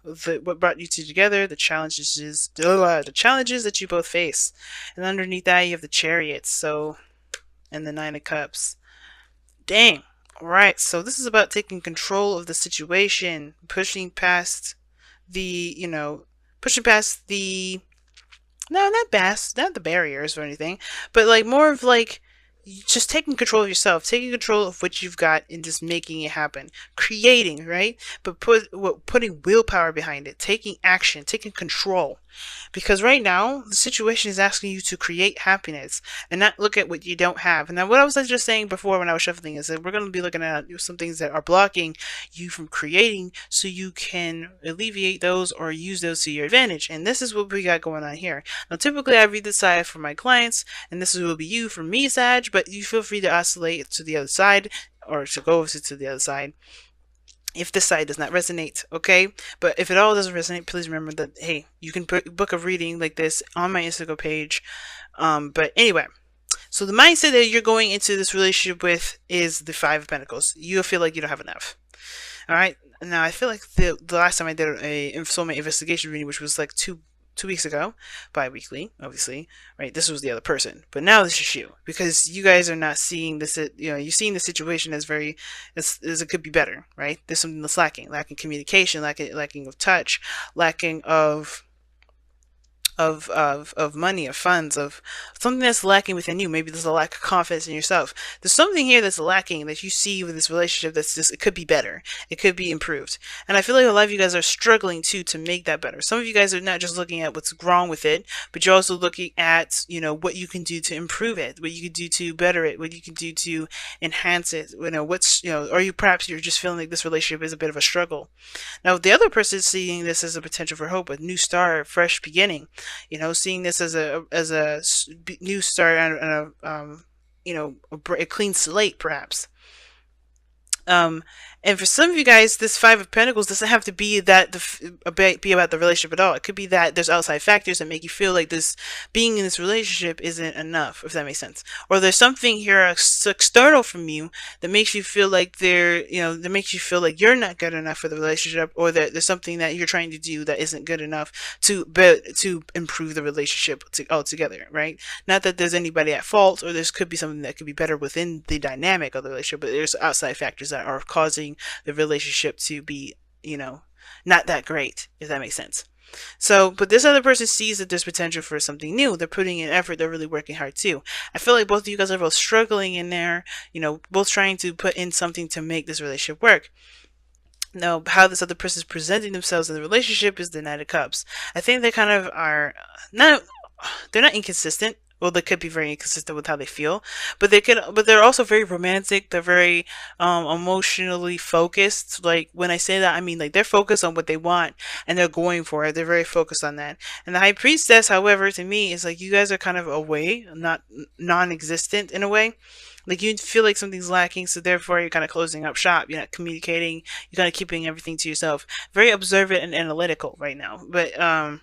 what brought you two together, the challenges that you both face, and underneath that you have the Chariots. So, and the Nine of Cups. Dang. Alright, so this is about taking control of the situation, pushing past the, pushing past the, no, not the barriers or anything, but like more of like just taking control of yourself, taking control of what you've got and just making it happen, creating, right? But putting willpower behind it, taking action, taking control. Because right now, the situation is asking you to create happiness and not look at what you don't have. And now, what I was just saying before when I was shuffling is that we're going to be looking at some things that are blocking you from creating so you can alleviate those or use those to your advantage. And this is what we got going on here. Now, typically, I read this side for my clients, and this will be you from me, Sag, but you feel free to oscillate to the other side or to go over to the other side if this side does not resonate, okay? But if it all doesn't resonate, please remember that, hey, you can book a reading like this on my Instagram page. But anyway, so the mindset that you're going into this relationship with is the Five of Pentacles. You feel like you don't have enough. All right. Now I feel like the last time I did a soulmate investigation reading, which was like two weeks ago, bi-weekly, obviously, right? This was the other person, but now this is you because you guys are not seeing this. You're seeing the situation as very as it could be better, right? There's something that's lacking communication, lacking of touch, lacking of money, of funds, of something that's lacking within you. Maybe there's a lack of confidence in yourself. There's something here that's lacking that you see with this relationship that's just, it could be better. It could be improved. And I feel like a lot of you guys are struggling too to make that better. Some of you guys are not just looking at what's wrong with it, but you're also looking at, what you can do to improve it, what you can do to better it, what you can do to enhance it, or perhaps you're just feeling like this relationship is a bit of a struggle. Now, the other person is seeing this as a potential for hope, a new start, a fresh beginning. Seeing this as a new start and a clean slate, perhaps. Um, and for some of you guys, this Five of Pentacles doesn't have to be be about the relationship at all. It could be that there's outside factors that make you feel like this being in this relationship isn't enough, if that makes sense. Or there's something here external from you that makes you feel like that makes you feel like you're not good enough for the relationship, or that there's something that you're trying to do that isn't good enough to improve the relationship altogether, right? Not that there's anybody at fault, or there could be something that could be better within the dynamic of the relationship, but there's outside factors that are causing the relationship to be, not that great, if that makes sense. So, but this other person sees that there's potential for something new. They're putting in effort. They're really working hard too. I feel like both of you guys are both struggling in there, both trying to put in something to make this relationship work. Now, how this other person is presenting themselves in the relationship is the Knight of Cups. I think they kind of are they're not inconsistent. Well, they could be very inconsistent with how they feel, but they're also very romantic. They're very emotionally focused. Like when I say that, I mean like they're focused on what they want and they're going for it. They're very focused on that. And the High Priestess, however, to me is like you guys are kind of away, not non-existent in a way. Like you feel like something's lacking, so therefore you're kind of closing up shop. You're not communicating. You're kind of keeping everything to yourself. Very observant and analytical right now, but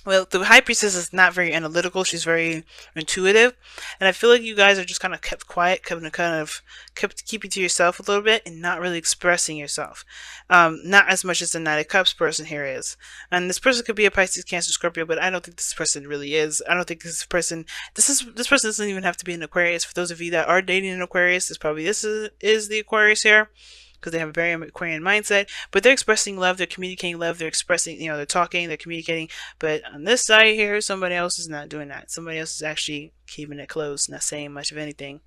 well, the High Priestess is not very analytical. She's very intuitive, and I feel like you guys are just kind of kept quiet, kept keeping to yourself a little bit, and not really expressing yourself. Not as much as the Knight of Cups person here is. And this person could be a Pisces, Cancer, Scorpio, but I don't think this person really is. I don't think this person. This person doesn't even have to be an Aquarius. For those of you that are dating an Aquarius, this is the Aquarius here, because they have a very Aquarian mindset, but they're expressing love, they're communicating love, they're expressing, they're talking, they're communicating. But on this side here, somebody else is not doing that. Somebody else is actually keeping it close, not saying much of anything.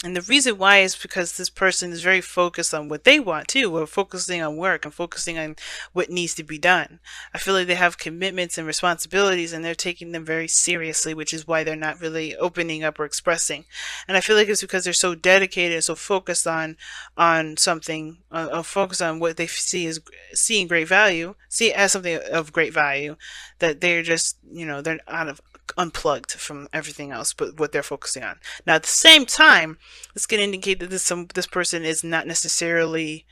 And the reason why is because this person is very focused on what they want too. We're focusing on work and focusing on what needs to be done. I feel like they have commitments and responsibilities and they're taking them very seriously, which is why they're not really opening up or expressing. And I feel like it's because they're so dedicated and so focused on something, focused on what they see as seeing great value, see it as something of great value, that they're just, they're out of unplugged from everything else but what they're focusing on. Now at the same time, this can indicate that this person is not necessarily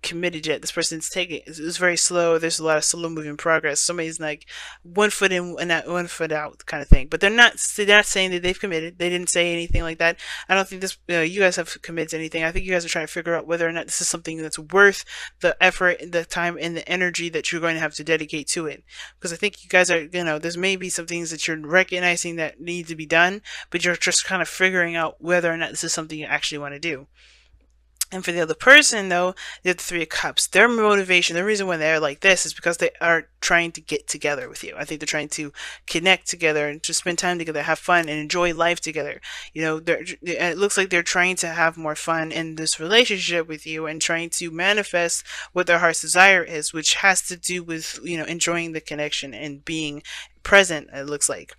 committed yet. This person's taking it's very slow. There's a lot of slow moving progress. Somebody's like one foot in and that one foot out kind of thing. But they're not saying that they've committed. They didn't say anything like that. I don't think this you guys have committed to anything. I think you guys are trying to figure out whether or not this is something that's worth the effort, the time, and the energy that you're going to have to dedicate to it. Because I think you guys are, there's maybe some things that you're recognizing that need to be done, but you're just kind of figuring out whether or not this is something you actually want to do. And for the other person, though, they have the Three of Cups. Their motivation, the reason why they're like this is because they are trying to get together with you. I think they're trying to connect together and just spend time together, have fun, and enjoy life together. It looks like they're trying to have more fun in this relationship with you and trying to manifest what their heart's desire is, which has to do with, enjoying the connection and being present, it looks like.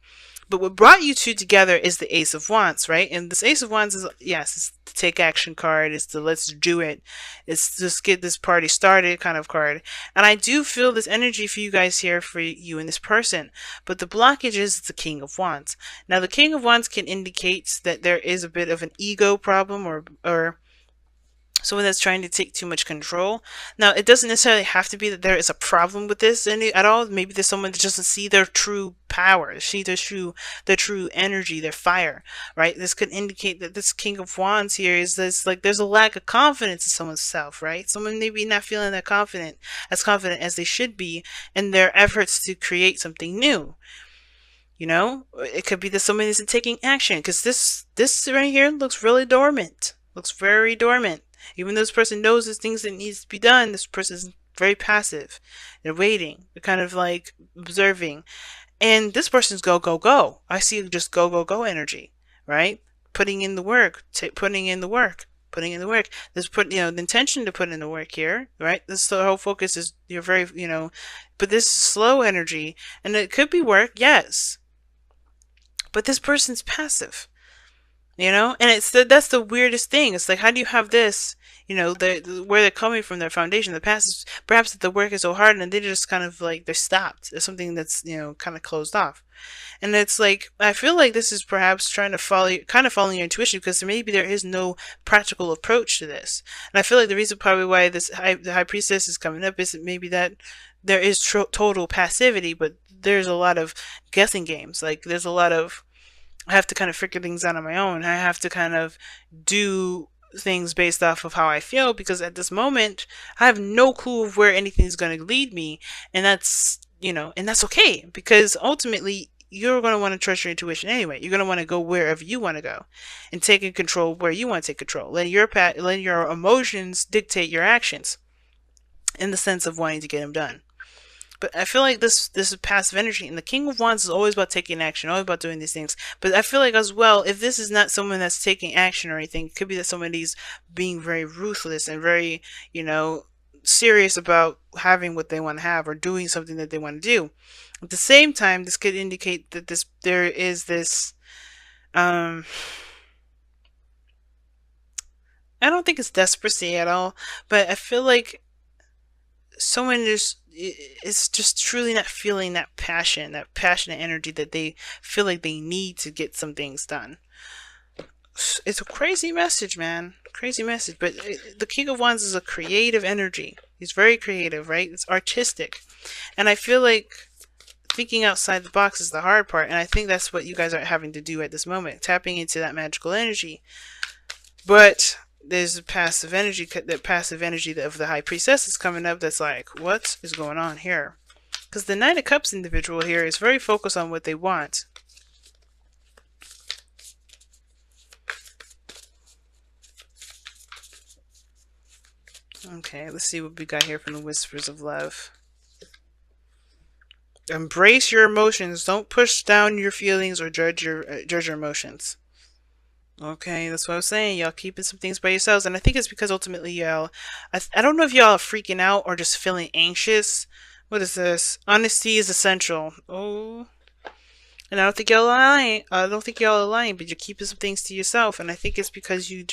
But what brought you two together is the Ace of Wands, right? And this Ace of Wands is, yes, it's the take action card. It's the let's do it. It's just get this party started kind of card. And I do feel this energy for you guys here, for you and this person. But the blockage is the King of Wands. Now, the King of Wands can indicate that there is a bit of an ego problem or someone that's trying to take too much control. Now, it doesn't necessarily have to be that there is a problem with this at all. Maybe there's someone that doesn't see their true power, see their true energy, their fire, right? This could indicate that this King of Wands here is this, like, there's a lack of confidence in someone's self, right? Someone maybe not feeling that confident as they should be in their efforts to create something new. It could be that somebody isn't taking action, because this right here looks really dormant, looks very dormant. Even though this person knows there's things that needs to be done, this person is very passive. They're waiting. They're kind of like observing. And this person's go, go, go. I see just go, go, go energy, right? Putting in the work, putting in the work. There's the intention to put in the work here, right? The whole focus is you're very, but this slow energy, and it could be work, yes. But this person's passive. And that's the weirdest thing. It's like, how do you have this, where they're coming from, their foundation, the past is perhaps that the work is so hard and they just kind of like, they're stopped. It's something that's, kind of closed off. And it's like, I feel like this is perhaps trying to following your intuition, because maybe there is no practical approach to this. And I feel like the reason probably why the High Priestess is coming up is that maybe that there is total passivity, but there's a lot of guessing games. Like, there's a lot of, I have to kind of figure things out on my own. I have to kind of do things based off of how I feel, because at this moment I have no clue of where anything's going to lead me, and that's okay, because ultimately you're going to want to trust your intuition anyway. You're going to want to go wherever you want to go and take control where you want to take control. Let your emotions dictate your actions in the sense of wanting to get them done. But I feel like this is passive energy, and the King of Wands is always about taking action, always about doing these things. But I feel like as well, if this is not someone that's taking action or anything, it could be that somebody's being very ruthless and very, serious about having what they want to have or doing something that they want to do. At the same time, this could indicate that there is this, I don't think it's desperacy at all, but I feel like someone is just truly not feeling that passionate energy that they feel like they need to get some things done. It's a crazy message, man. Crazy message. But the King of Wands is a creative energy. He's very creative, right? It's artistic. And I feel like thinking outside the box is the hard part. And I think that's what you guys are having to do at this moment. Tapping into that magical energy. But there's a passive energy, of the High Priestess is coming up. That's like, what is going on here? Because the Knight of Cups individual here is very focused on what they want. Okay, let's see what we got here from the Whispers of Love. Embrace your emotions. Don't push down your feelings or judge your emotions. Okay, that's what I was saying. Y'all keeping some things by yourselves. And I think it's because ultimately y'all, I don't know if y'all are freaking out or just feeling anxious. What is this? Honesty is essential. Oh, And I don't think y'all are lying. I don't think y'all are lying, but you're keeping some things to yourself. And I think it's because you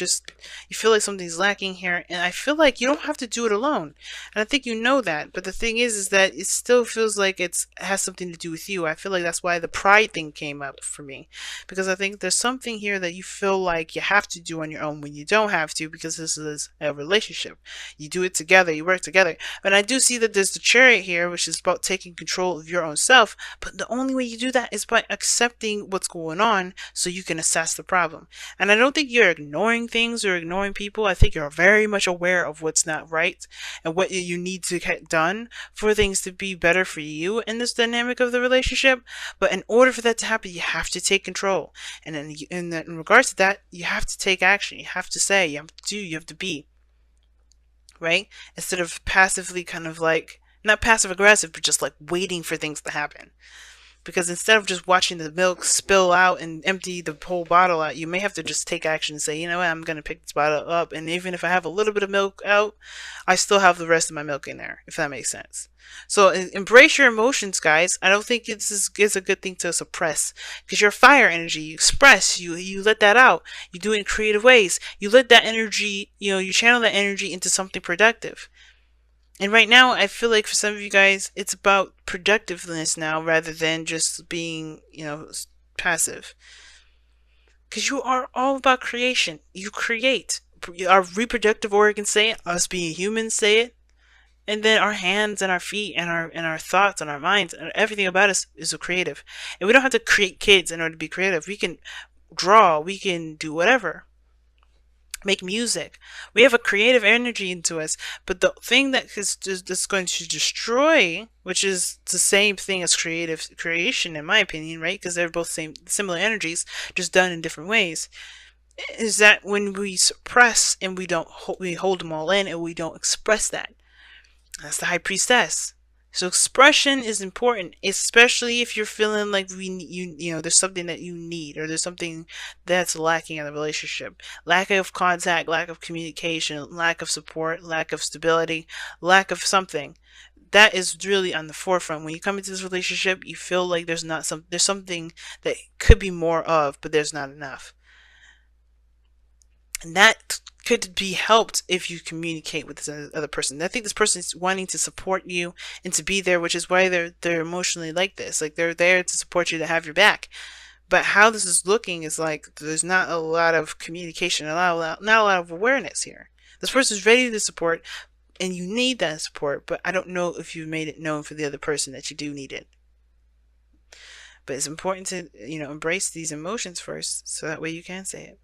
feel like something's lacking here. And I feel like you don't have to do it alone. And I think you know that. But the thing is that it still feels like it has something to do with you. I feel like that's why the pride thing came up for me. Because I think there's something here that you feel like you have to do on your own when you don't have to, because this is a relationship. You do it together, you work together. And I do see that there's the chariot here, which is about taking control of your own self. But the only way you do that is by accepting what's going on so you can assess the problem. And I don't think you're ignoring things or ignoring people. I think you're very much aware of what's not right and what you need to get done for things to be better for you in this dynamic of the relationship. But in order for that to happen, you have to take control. And in regards to that, you have to take action. You have to say, you have to do, you have to be. Right? Instead of passively kind of like, not passive aggressive, but just like waiting for things to happen. Because instead of just watching the milk spill out and empty the whole bottle out, you may have to just take action and say, you know what, I'm going to pick this bottle up. And even if I have a little bit of milk out, I still have the rest of my milk in there, if that makes sense. So embrace your emotions, guys. I don't think it's a good thing to suppress, because your fire energy, you express, you let that out. You do it in creative ways. You let that energy, you channel that energy into something productive. And right now, I feel like for some of you guys, it's about productiveness now rather than just being, passive. Because you are all about creation. You create. Our reproductive organs say it. Us being humans say it. And then our hands and our feet and our thoughts and our minds and everything about us is so creative. And we don't have to create kids in order to be creative. We can draw. We can do whatever. Make music. We have a creative energy into us, but the thing that's going to destroy, which is the same thing as creative creation, in my opinion, right? Because they're both similar energies, just done in different ways. Is that when we suppress and we hold them all in and we don't express that. That's the high priestess. So expression is important, especially if you're feeling like there's something that you need, or there's something that's lacking in the relationship. Lack of contact, lack of communication, lack of support, lack of stability, lack of something. That is really on the forefront. When you come into this relationship, you feel like there's something that could be more of, but there's not enough. And that could be helped if you communicate with this other person. I think this person is wanting to support you and to be there, which is why they're emotionally like this. Like, they're there to support you, to have your back. But how this is looking is like there's not a lot of communication, not a lot of awareness here. This person is ready to support, and you need that support. But I don't know if you've made it known for the other person that you do need it. But it's important to embrace these emotions first, so that way you can say it.